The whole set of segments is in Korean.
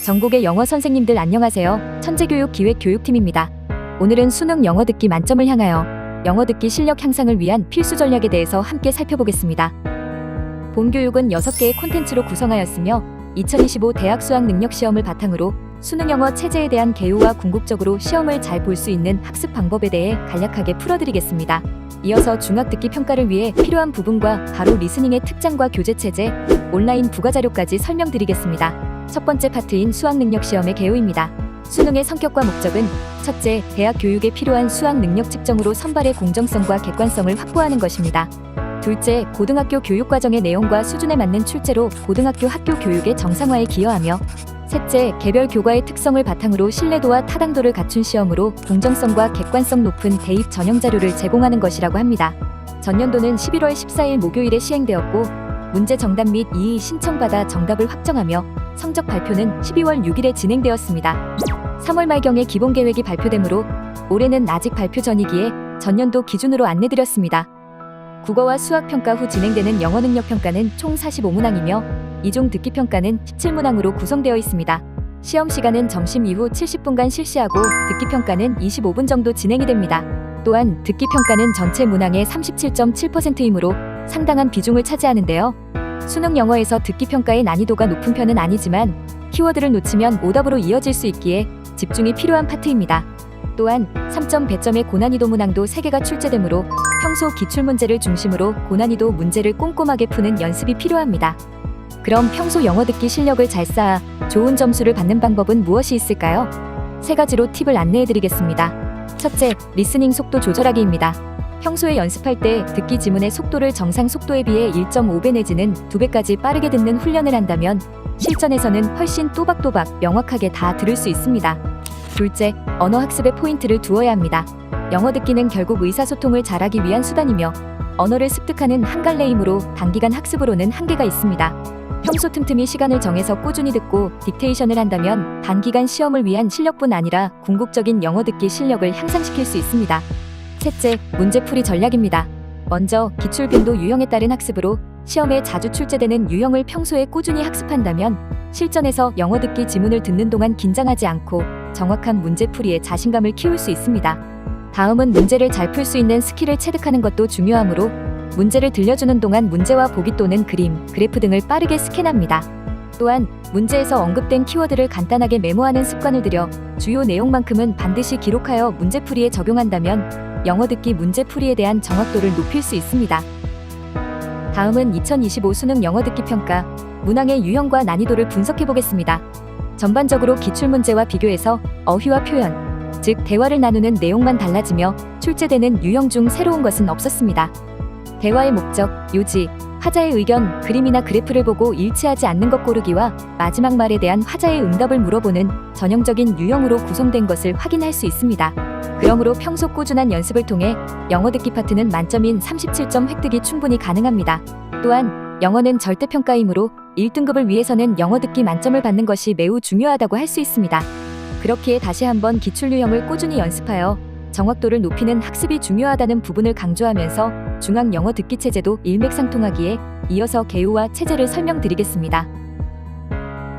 전국의 영어 선생님들 안녕하세요. 천재교육기획교육팀입니다. 오늘은 수능 영어 듣기 만점을 향하여 영어 듣기 실력 향상을 위한 필수 전략에 대해서 함께 살펴보겠습니다. 본 교육은 6개의 콘텐츠로 구성하였으며 2025 대학 수학능력시험을 바탕으로 수능 영어 체제에 대한 개요와 궁극적으로 시험을 잘 볼 수 있는 학습 방법에 대해 간략하게 풀어드리겠습니다. 이어서 중학 듣기 평가를 위해 필요한 부분과 바로 리스닝의 특장과 교재 체제, 온라인 부가자료까지 설명드리겠습니다. 첫 번째 파트인 수학능력시험의 개요입니다. 수능의 성격과 목적은 첫째, 대학 교육에 필요한 수학 능력 측정으로 선발의 공정성과 객관성을 확보하는 것입니다. 둘째, 고등학교 교육과정의 내용과 수준에 맞는 출제로 고등학교 학교 교육의 정상화에 기여하며 셋째, 개별 교과의 특성을 바탕으로 신뢰도와 타당도를 갖춘 시험으로 공정성과 객관성 높은 대입 전형 자료를 제공하는 것이라고 합니다. 전년도는 11월 14일 목요일에 시행되었고 문제 정답 및 이의 신청받아 정답을 확정하며 성적 발표는 12월 6일에 진행되었습니다. 3월 말경에 기본 계획이 발표되므로 올해는 아직 발표 전이기에 전년도 기준으로 안내드렸습니다. 국어와 수학 평가 후 진행되는 영어 능력 평가는 총 45문항이며 이종 듣기 평가는 17문항으로 구성되어 있습니다. 시험 시간은 점심 이후 70분간 실시하고 듣기 평가는 25분 정도 진행이 됩니다. 또한 듣기 평가는 전체 문항의 37.7%이므로 상당한 비중을 차지하는데요. 수능 영어에서 듣기 평가의 난이도가 높은 편은 아니지만 키워드를 놓치면 오답으로 이어질 수 있기에 집중이 필요한 파트입니다. 또한 3점 배점의 고난이도 문항도 3개가 출제되므로 평소 기출문제를 중심으로 고난이도 문제를 꼼꼼하게 푸는 연습이 필요합니다. 그럼 평소 영어 듣기 실력을 잘 쌓아 좋은 점수를 받는 방법은 무엇이 있을까요? 3가지로 팁을 안내해드리겠습니다. 첫째, 리스닝 속도 조절하기입니다. 평소에 연습할 때 듣기 지문의 속도를 정상 속도에 비해 1.5배 내지는 2배까지 빠르게 듣는 훈련을 한다면 실전에서는 훨씬 또박또박 명확하게 다 들을 수 있습니다. 둘째, 언어 학습에 포인트를 두어야 합니다. 영어 듣기는 결국 의사소통을 잘하기 위한 수단이며 언어를 습득하는 한갈래이므로 단기간 학습으로는 한계가 있습니다. 평소 틈틈이 시간을 정해서 꾸준히 듣고 딕테이션을 한다면 단기간 시험을 위한 실력뿐 아니라 궁극적인 영어 듣기 실력을 향상시킬 수 있습니다. 셋째, 문제풀이 전략입니다. 먼저 기출 빈도 유형에 따른 학습으로 시험에 자주 출제되는 유형을 평소에 꾸준히 학습한다면 실전에서 영어 듣기 지문을 듣는 동안 긴장하지 않고 정확한 문제풀이에 자신감을 키울 수 있습니다. 다음은 문제를 잘 풀 수 있는 스킬을 체득하는 것도 중요하므로 문제를 들려주는 동안 문제와 보기 또는 그림, 그래프 등을 빠르게 스캔합니다. 또한 문제에서 언급된 키워드를 간단하게 메모하는 습관을 들여 주요 내용만큼은 반드시 기록하여 문제풀이에 적용한다면 영어 듣기 문제풀이에 대한 정확도를 높일 수 있습니다. 다음은 2025 수능 영어 듣기 평가, 문항의 유형과 난이도를 분석해보겠습니다. 전반적으로 기출문제와 비교해서 어휘와 표현, 즉 대화를 나누는 내용만 달라지며 출제되는 유형 중 새로운 것은 없었습니다. 대화의 목적, 요지, 화자의 의견, 그림이나 그래프를 보고 일치하지 않는 것 고르기와 마지막 말에 대한 화자의 응답을 물어보는 전형적인 유형으로 구성된 것을 확인할 수 있습니다. 그러므로 평소 꾸준한 연습을 통해 영어 듣기 파트는 만점인 37점 획득이 충분히 가능합니다. 또한 영어는 절대평가이므로 1등급을 위해서는 영어 듣기 만점을 받는 것이 매우 중요하다고 할 수 있습니다. 그렇기에 다시 한번 기출 유형을 꾸준히 연습하여 정확도를 높이는 학습이 중요하다는 부분을 강조하면서 중앙 영어 듣기 체제도 일맥상통하기에 이어서 개요와 체제를 설명드리겠습니다.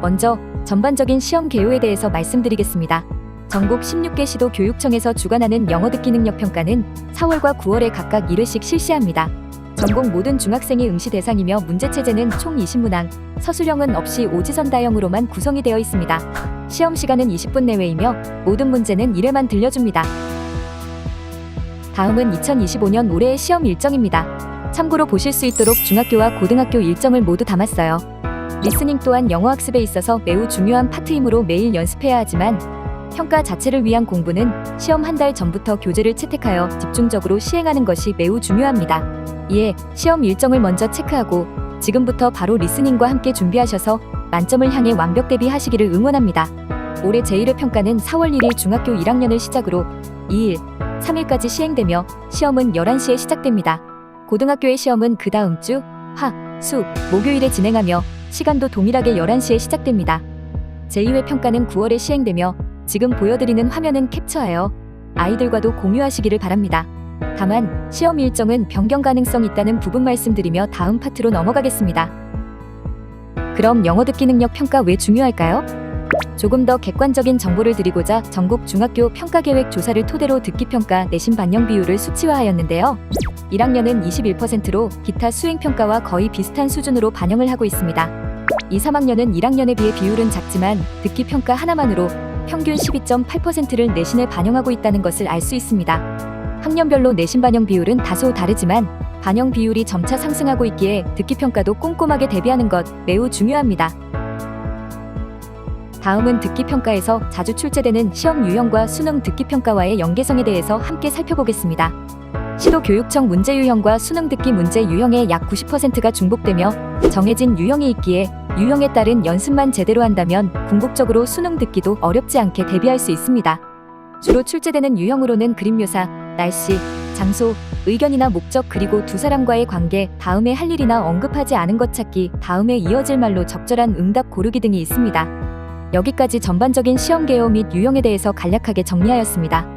먼저 전반적인 시험 개요에 대해서 말씀드리겠습니다. 전국 16개 시도 교육청에서 주관하는 영어 듣기 능력 평가는 4월과 9월에 각각 1회씩 실시합니다. 전국 모든 중학생이 응시 대상이며 문제 체제는 총 20문항, 서술형은 없이 오지선다형으로만 구성이 되어 있습니다. 시험 시간은 20분 내외이며 모든 문제는 1회만 들려줍니다. 다음은 2025년 올해의 시험 일정입니다. 참고로 보실 수 있도록 중학교와 고등학교 일정을 모두 담았어요. 리스닝 또한 영어 학습에 있어서 매우 중요한 파트이므로 매일 연습해야 하지만 평가 자체를 위한 공부는 시험 한 달 전부터 교재를 채택하여 집중적으로 시행하는 것이 매우 중요합니다. 이에 시험 일정을 먼저 체크하고 지금부터 바로 리스닝과 함께 준비하셔서 만점을 향해 완벽 대비하시기를 응원합니다. 올해 제1회 평가는 4월 1일 중학교 1학년을 시작으로 2일, 3일까지 시행되며 시험은 11시에 시작됩니다. 고등학교의 시험은 그 다음 주 화, 수, 목요일에 진행하며 시간도 동일하게 11시에 시작됩니다. 제2회 평가는 9월에 시행되며 지금 보여드리는 화면은 캡처하여 아이들과도 공유하시기를 바랍니다. 다만 시험 일정은 변경 가능성 있다는 부분 말씀드리며 다음 파트로 넘어가겠습니다. 그럼 영어 듣기 능력 평가 왜 중요할까요? 조금 더 객관적인 정보를 드리고자 전국 중학교 평가계획 조사를 토대로 듣기평가 내신 반영 비율을 수치화하였는데요. 1학년은 21%로 기타 수행평가와 거의 비슷한 수준으로 반영을 하고 있습니다. 2, 3학년은 1학년에 비해 비율은 작지만 듣기평가 하나만으로 평균 12.8%를 내신에 반영하고 있다는 것을 알 수 있습니다. 학년별로 내신 반영 비율은 다소 다르지만 반영 비율이 점차 상승하고 있기에 듣기평가도 꼼꼼하게 대비하는 것 매우 중요합니다. 다음은 듣기평가에서 자주 출제되는 시험 유형과 수능 듣기평가와의 연계성에 대해서 함께 살펴보겠습니다. 시도교육청 문제 유형과 수능 듣기 문제 유형의 약 90%가 중복되며 정해진 유형이 있기에 유형에 따른 연습만 제대로 한다면 궁극적으로 수능 듣기도 어렵지 않게 대비할 수 있습니다. 주로 출제되는 유형으로는 그림 묘사, 날씨, 장소, 의견이나 목적 그리고 두 사람과의 관계, 다음에 할 일이나 언급하지 않은 것 찾기, 다음에 이어질 말로 적절한 응답 고르기 등이 있습니다. 여기까지 전반적인 시험 개요 및 유형에 대해서 간략하게 정리하였습니다.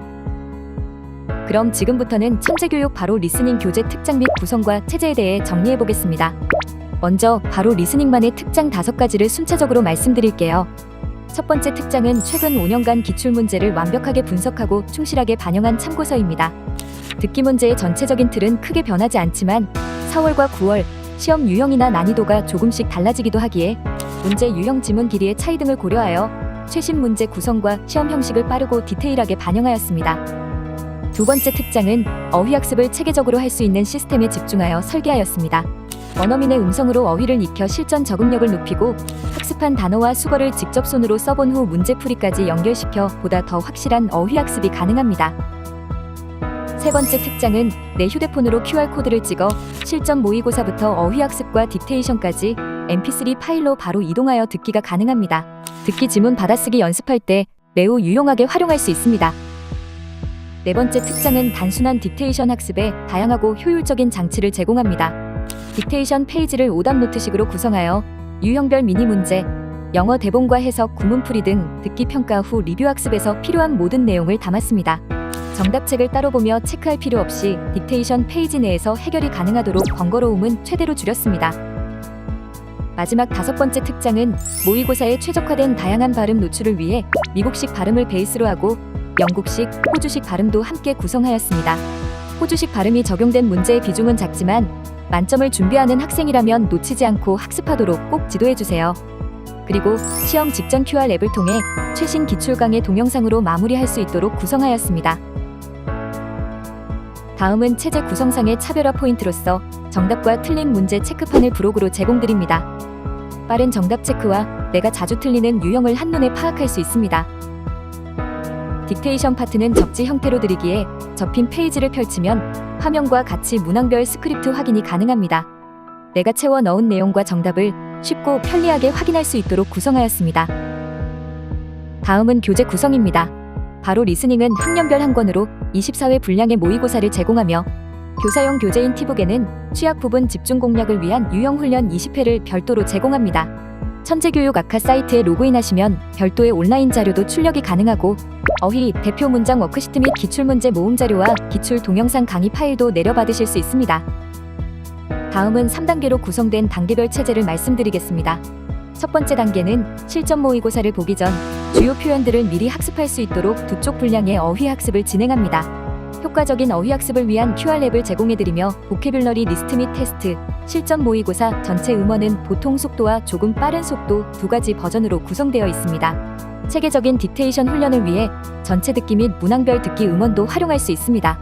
그럼 지금부터는 천재교육 바로 리스닝 교재 특장 및 구성과 체제에 대해 정리해보겠습니다. 먼저 바로 리스닝만의 특장 5가지를 순차적으로 말씀드릴게요. 첫 번째 특장은 최근 5년간 기출문제를 완벽하게 분석하고 충실하게 반영한 참고서입니다. 듣기 문제의 전체적인 틀은 크게 변하지 않지만 4월과 9월 시험 유형이나 난이도가 조금씩 달라지기도 하기에 문제 유형 지문 길이의 차이 등을 고려하여 최신 문제 구성과 시험 형식을 빠르고 디테일하게 반영하였습니다. 두 번째 특장은 어휘학습을 체계적으로 할 수 있는 시스템에 집중하여 설계하였습니다. 원어민의 음성으로 어휘를 익혀 실전 적응력을 높이고 학습한 단어와 수거를 직접 손으로 써본 후 문제풀이까지 연결시켜 보다 더 확실한 어휘학습이 가능합니다. 세 번째 특장은 내 휴대폰으로 QR코드를 찍어 실전 모의고사부터 어휘학습과 딕테이션까지 mp3 파일로 바로 이동하여 듣기가 가능합니다. 듣기 지문 받아쓰기 연습할 때 매우 유용하게 활용할 수 있습니다. 네 번째 특장은 단순한 딕테이션 학습에 다양하고 효율적인 장치를 제공합니다. 딕테이션 페이지를 오답 노트식으로 구성하여 유형별 미니 문제, 영어 대본과 해석, 구문풀이 등 듣기 평가 후 리뷰 학습에서 필요한 모든 내용을 담았습니다. 정답책을 따로 보며 체크할 필요 없이 딕테이션 페이지 내에서 해결이 가능하도록 번거로움은 최대로 줄였습니다. 마지막 5번째 특장은 모의고사에 최적화된 다양한 발음 노출을 위해 미국식 발음을 베이스로 하고 영국식, 호주식 발음도 함께 구성하였습니다. 호주식 발음이 적용된 문제의 비중은 작지만 만점을 준비하는 학생이라면 놓치지 않고 학습하도록 꼭 지도해주세요. 그리고 시험 직전 QR 앱을 통해 최신 기출강의 동영상으로 마무리할 수 있도록 구성하였습니다. 다음은 체제 구성상의 차별화 포인트로서 정답과 틀린 문제 체크판을 브록으로 제공드립니다. 빠른 정답 체크와 내가 자주 틀리는 유형을 한눈에 파악할 수 있습니다. 딕테이션 파트는 접지 형태로 드리기에 접힌 페이지를 펼치면 화면과 같이 문항별 스크립트 확인이 가능합니다. 내가 채워 넣은 내용과 정답을 쉽고 편리하게 확인할 수 있도록 구성하였습니다. 다음은 교재 구성입니다. 바로 리스닝은 학년별 한 권으로 24회 분량의 모의고사를 제공하며 교사용 교재인 티북에는 취약 부분 집중 공략을 위한 유형 훈련 20회를 별도로 제공합니다. 천재교육 아카 사이트에 로그인하시면 별도의 온라인 자료도 출력이 가능하고 어휘, 대표 문장 워크시트 및 기출문제 모음 자료와 기출 동영상 강의 파일도 내려받으실 수 있습니다. 다음은 3단계로 구성된 단계별 체제를 말씀드리겠습니다. 첫 번째 단계는 실전 모의고사를 보기 전 주요 표현들을 미리 학습할 수 있도록 두 쪽 분량의 어휘 학습을 진행합니다. 효과적인 어휘 학습을 위한 QR앱을 제공해드리며 보캐뷸러리 리스트 및 테스트, 실전 모의고사 전체 음원은 보통 속도와 조금 빠른 속도 2가지 버전으로 구성되어 있습니다. 체계적인 딕테이션 훈련을 위해 전체 듣기 및 문항별 듣기 음원도 활용할 수 있습니다.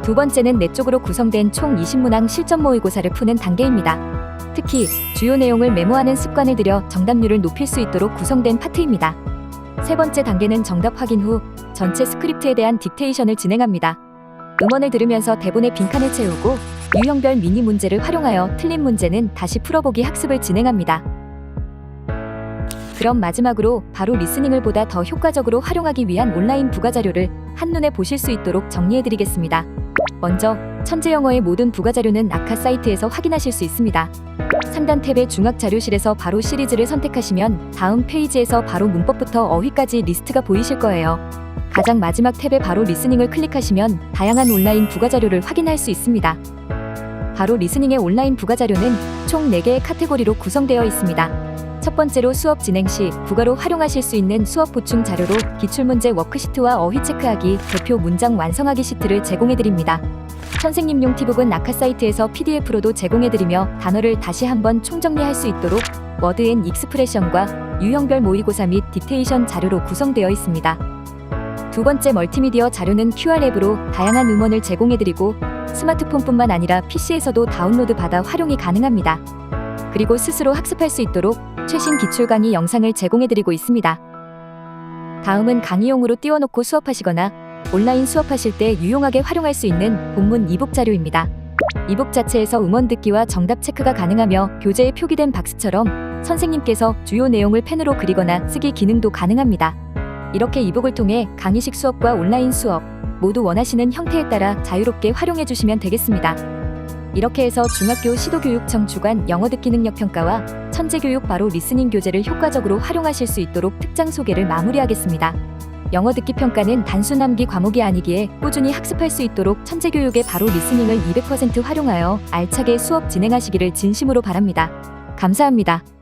두 번째는 4쪽으로 구성된 총 20문항 실전 모의고사를 푸는 단계입니다. 특히 주요 내용을 메모하는 습관을 들여 정답률을 높일 수 있도록 구성된 파트입니다. 세 번째 단계는 정답 확인 후 전체 스크립트에 대한 딕테이션을 진행합니다. 음원을 들으면서 대본의 빈칸을 채우고 유형별 미니 문제를 활용하여 틀린 문제는 다시 풀어보기 학습을 진행합니다. 그럼 마지막으로 바로 리스닝을 보다 더 효과적으로 활용하기 위한 온라인 부가자료를 한눈에 보실 수 있도록 정리해드리겠습니다. 먼저 천재영어의 모든 부가자료는 아카 사이트에서 확인하실 수 있습니다. 상단 탭의 중학자료실에서 바로 시리즈를 선택하시면 다음 페이지에서 바로 문법부터 어휘까지 리스트가 보이실 거예요. 가장 마지막 탭에 바로 리스닝을 클릭하시면 다양한 온라인 부가자료를 확인할 수 있습니다. 바로 리스닝의 온라인 부가자료는 총 4개의 카테고리로 구성되어 있습니다. 첫 번째로 수업 진행 시 국어로 활용하실 수 있는 수업 보충 자료로 기출문제 워크시트와 어휘 체크하기, 대표 문장 완성하기 시트를 제공해드립니다. 선생님용 팁북은 아카 사이트에서 PDF로도 제공해드리며 단어를 다시 한번 총정리할 수 있도록 워드 앤 익스프레션과 유형별 모의고사 및 딕테이션 자료로 구성되어 있습니다. 두 번째 멀티미디어 자료는 QR 앱으로 다양한 음원을 제공해드리고 스마트폰뿐만 아니라 PC에서도 다운로드 받아 활용이 가능합니다. 그리고 스스로 학습할 수 있도록 최신 기출 강의 영상을 제공해드리고 있습니다. 다음은 강의용으로 띄워놓고 수업하시거나 온라인 수업하실 때 유용하게 활용할 수 있는 본문 이북 자료입니다. 이북 자체에서 음원 듣기와 정답 체크가 가능하며 교재에 표기된 박스처럼 선생님께서 주요 내용을 펜으로 그리거나 쓰기 기능도 가능합니다. 이렇게 이북을 통해 강의식 수업과 온라인 수업 모두 원하시는 형태에 따라 자유롭게 활용해 주시면 되겠습니다. 이렇게 해서 중학교 시도교육청 주관 영어 듣기 능력 평가와 천재교육 바로 리스닝 교재를 효과적으로 활용하실 수 있도록 특장 소개를 마무리하겠습니다. 영어 듣기 평가는 단순 암기 과목이 아니기에 꾸준히 학습할 수 있도록 천재교육의 바로 리스닝을 200% 활용하여 알차게 수업 진행하시기를 진심으로 바랍니다. 감사합니다.